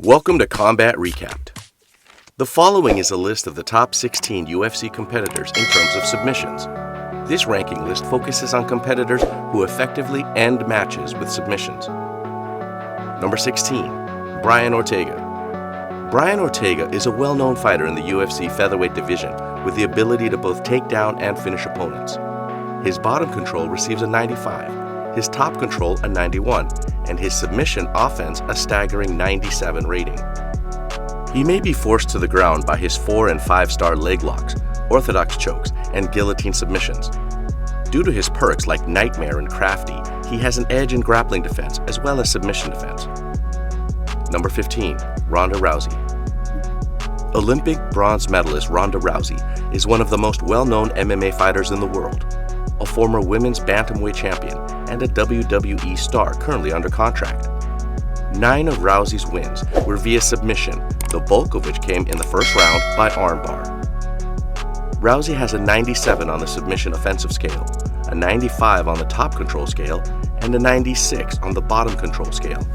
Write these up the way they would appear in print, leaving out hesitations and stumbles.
Welcome to Combat Recapped. The following is a list of the top 16 UFC competitors in terms of submissions. This ranking list focuses on competitors who effectively end matches with submissions. Number 16, Brian Ortega. Brian Ortega is a well-known fighter in the UFC featherweight division with the ability to both take down and finish opponents. His bottom control receives a 95, his top control a 91, and his submission offense a staggering 97 rating. He may be forced to the ground by his 4- and 5-star leg locks, orthodox chokes, and guillotine submissions. Due to his perks like Nightmare and Crafty, he has an edge in grappling defense as well as submission defense. Number 15, Ronda Rousey. Olympic bronze medalist Ronda Rousey is one of the most well-known MMA fighters in the world, a former women's bantamweight champion and a WWE star currently under contract. 9 of Rousey's wins were via submission, the bulk of which came in the first round by armbar. Rousey has a 97 on the submission offensive scale, a 95 on the top control scale, and a 96 on the bottom control scale.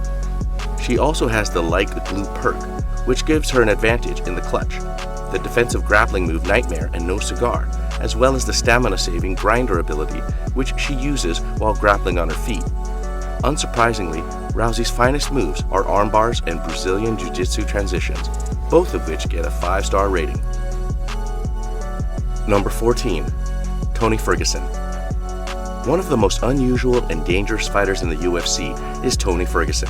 She also has the like glue perk, which gives her an advantage in the clutch, the defensive grappling move Nightmare and No Cigar, as well as the stamina-saving Grinder ability, which she uses while grappling on her feet. Unsurprisingly, Rousey's finest moves are armbars and Brazilian Jiu-Jitsu transitions, both of which get a 5-star rating. Number 14, Tony Ferguson. One of the most unusual and dangerous fighters in the UFC is Tony Ferguson.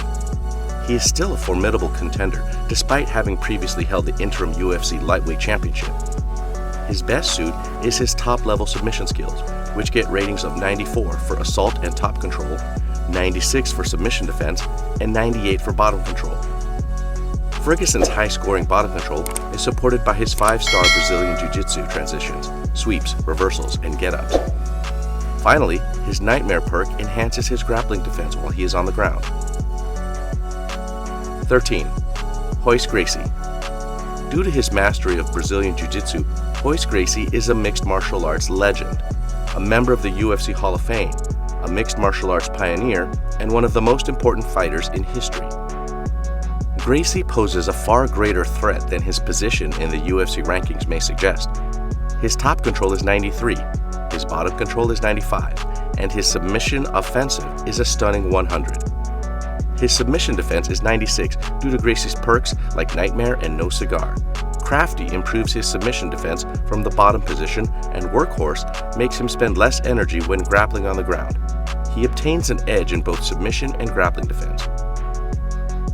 He is still a formidable contender, despite having previously held the interim UFC lightweight championship. His best suit is his top-level submission skills, which get ratings of 94 for assault and top control, 96 for submission defense, and 98 for bottom control. Ferguson's high-scoring bottom control is supported by his 5-star Brazilian Jiu-Jitsu transitions, sweeps, reversals, and get-ups. Finally, his Nightmare perk enhances his grappling defense while he is on the ground. 13. Hoyce Gracie. Due to his mastery of Brazilian Jiu-Jitsu, Hoyce Gracie is a mixed martial arts legend, a member of the UFC Hall of Fame, a mixed martial arts pioneer, and one of the most important fighters in history. Gracie poses a far greater threat than his position in the UFC rankings may suggest. His top control is 93, his bottom control is 95, and his submission offensive is a stunning 100. His submission defense is 96 due to Gracie's perks like Nightmare and No Cigar. Crafty improves his submission defense from the bottom position, and Workhorse makes him spend less energy when grappling on the ground. He obtains an edge in both submission and grappling defense.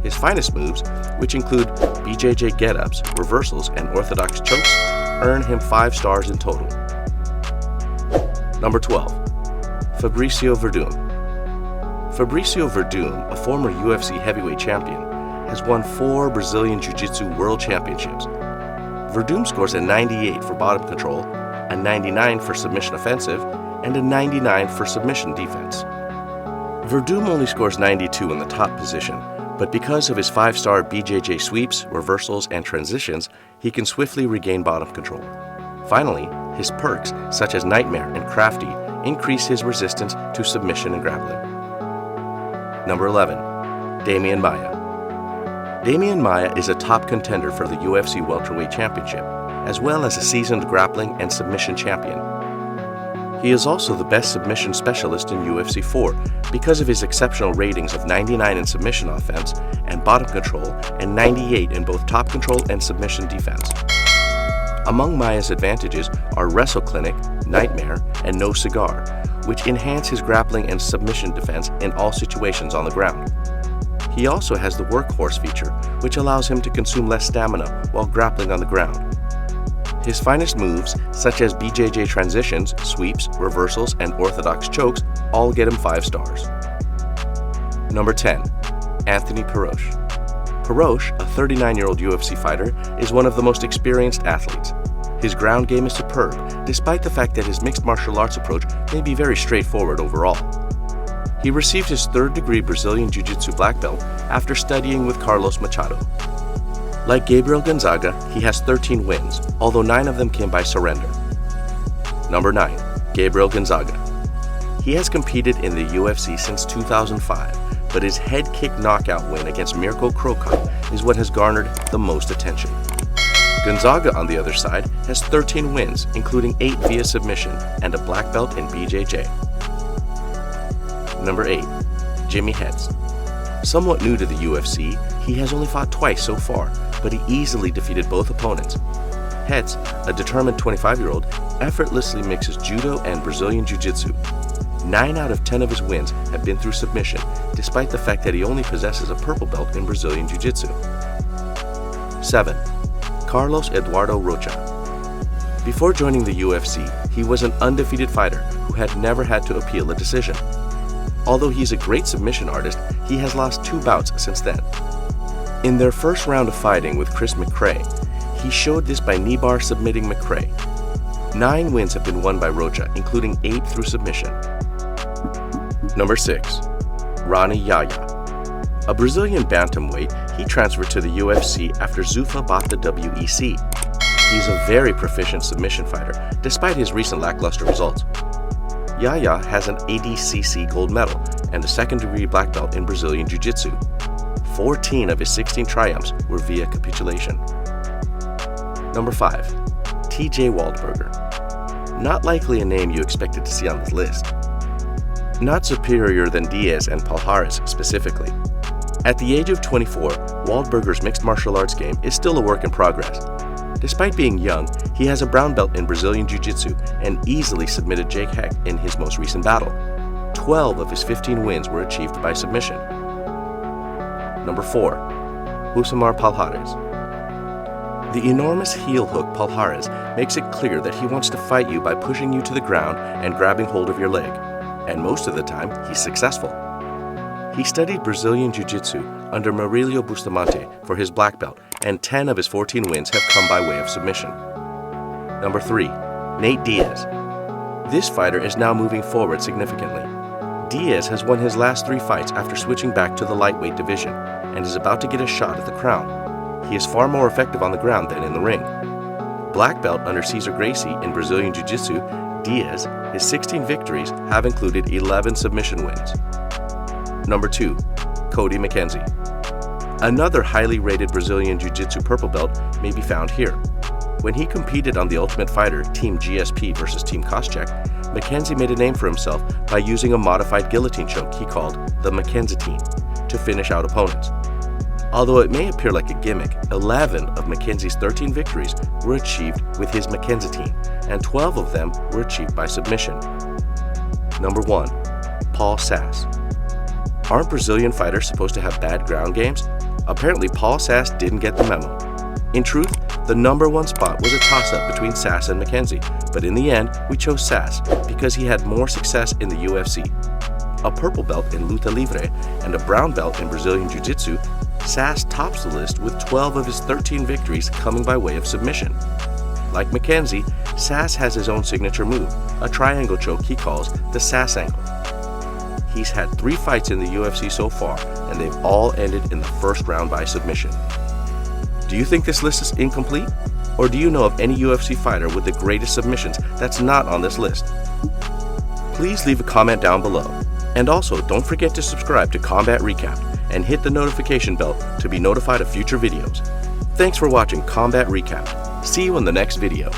His finest moves, which include BJJ get-ups, reversals, and orthodox chokes, earn him 5 stars in total. Number 12. Fabricio Werdum. Fabricio Werdum, a former UFC heavyweight champion, has won 4 Brazilian Jiu-Jitsu World Championships. Werdum scores a 98 for bottom control, a 99 for submission offensive, and a 99 for submission defense. Werdum only scores 92 in the top position, but because of his 5-star BJJ sweeps, reversals, and transitions, he can swiftly regain bottom control. Finally, his perks, such as Nightmare and Crafty, increase his resistance to submission and grappling. Number 11. Damian Maia. Damian Maia is a top contender for the UFC Welterweight Championship, as well as a seasoned grappling and submission champion. He is also the best submission specialist in UFC 4 because of his exceptional ratings of 99 in submission offense and bottom control and 98 in both top control and submission defense. Among Maia's advantages are Wrestle Clinic, Nightmare, and No Cigar, which enhance his grappling and submission defense in all situations on the ground. He also has the Workhorse feature, which allows him to consume less stamina while grappling on the ground. His finest moves, such as BJJ transitions, sweeps, reversals, and orthodox chokes, all get him 5 stars. Number 10. Anthony Perosh. Perosh, a 39-year-old UFC fighter, is one of the most experienced athletes. His ground game is superb, despite the fact that his mixed martial arts approach may be very straightforward overall. He received his 3rd-degree Brazilian Jiu-Jitsu black belt after studying with Carlos Machado. Like Gabriel Gonzaga, he has 13 wins, although 9 of them came by surrender. Number 9. Gabriel Gonzaga. He has competed in the UFC since 2005, but his head kick knockout win against Mirko Crocop is what has garnered the most attention. Gonzaga, on the other side, has 13 wins, including 8 via submission and a black belt in BJJ. Number 8. Jimmy Hetz. Somewhat new to the UFC, he has only fought twice so far, but he easily defeated both opponents. Hetz, a determined 25-year-old, effortlessly mixes judo and Brazilian jiu-jitsu. 9 out of 10 of his wins have been through submission, despite the fact that he only possesses a purple belt in Brazilian jiu-jitsu. 7. Carlos Eduardo Rocha. Before joining the UFC, he was an undefeated fighter who had never had to appeal a decision. Although he's a great submission artist, he has lost 2 bouts since then. In their first round of fighting with Chris McCrae, he showed this by knee bar submitting McCrae. 9 wins have been won by Rocha, including 8 through submission. Number 6. Ronnie Yaya. A Brazilian bantamweight, he transferred to the UFC after Zuffa bought the WEC. He's a very proficient submission fighter, despite his recent lackluster results. Yaya has an ADCC gold medal and a second-degree black belt in Brazilian Jiu-Jitsu. 14 of his 16 triumphs were via capitulation. Number 5. TJ Waldburger. Not likely a name you expected to see on this list. Not superior than Diaz and Palhares specifically. At the age of 24, Waldburger's mixed martial arts game is still a work in progress. Despite being young, he has a brown belt in Brazilian Jiu-Jitsu and easily submitted Jake Heck in his most recent battle. 12 of his 15 wins were achieved by submission. Number 4. Umar Palhares. The enormous heel hook Palhares makes it clear that he wants to fight you by pushing you to the ground and grabbing hold of your leg, and most of the time he's successful. He studied Brazilian Jiu-Jitsu under Maurílio Bustamante for his black belt, and 10 of his 14 wins have come by way of submission. Number 3. Nate Diaz. This fighter is now moving forward significantly. Diaz has won his last 3 fights after switching back to the lightweight division, and is about to get a shot at the crown. He is far more effective on the ground than in the ring. Black belt under Hoyce Gracie in Brazilian Jiu-Jitsu, Diaz, his 16 victories have included 11 submission wins. Number 2. Cody McKenzie. Another highly rated Brazilian Jiu-Jitsu purple belt may be found here. When he competed on The Ultimate Fighter Team GSP versus Team Koscheck, McKenzie made a name for himself by using a modified guillotine choke he called the McKenzie to finish out opponents. Although it may appear like a gimmick, 11 of McKenzie's 13 victories were achieved with his McKenzie, and 12 of them were achieved by submission. Number 1. Paul Sass. Aren't Brazilian fighters supposed to have bad ground games? Apparently Paul Sass didn't get the memo. In truth, the number 1 spot was a toss-up between Sass and McKenzie, but in the end, we chose Sass because he had more success in the UFC. A purple belt in Luta Livre and a brown belt in Brazilian Jiu-Jitsu, Sass tops the list with 12 of his 13 victories coming by way of submission. Like McKenzie, Sass has his own signature move, a triangle choke he calls the Sass Ankle. He's had 3 fights in the UFC so far, and they've all ended in the first round by submission. Do you think this list is incomplete? Or do you know of any UFC fighter with the greatest submissions that's not on this list? Please leave a comment down below. And also, don't forget to subscribe to Combat Recap and hit the notification bell to be notified of future videos. Thanks for watching Combat Recap. See you in the next video.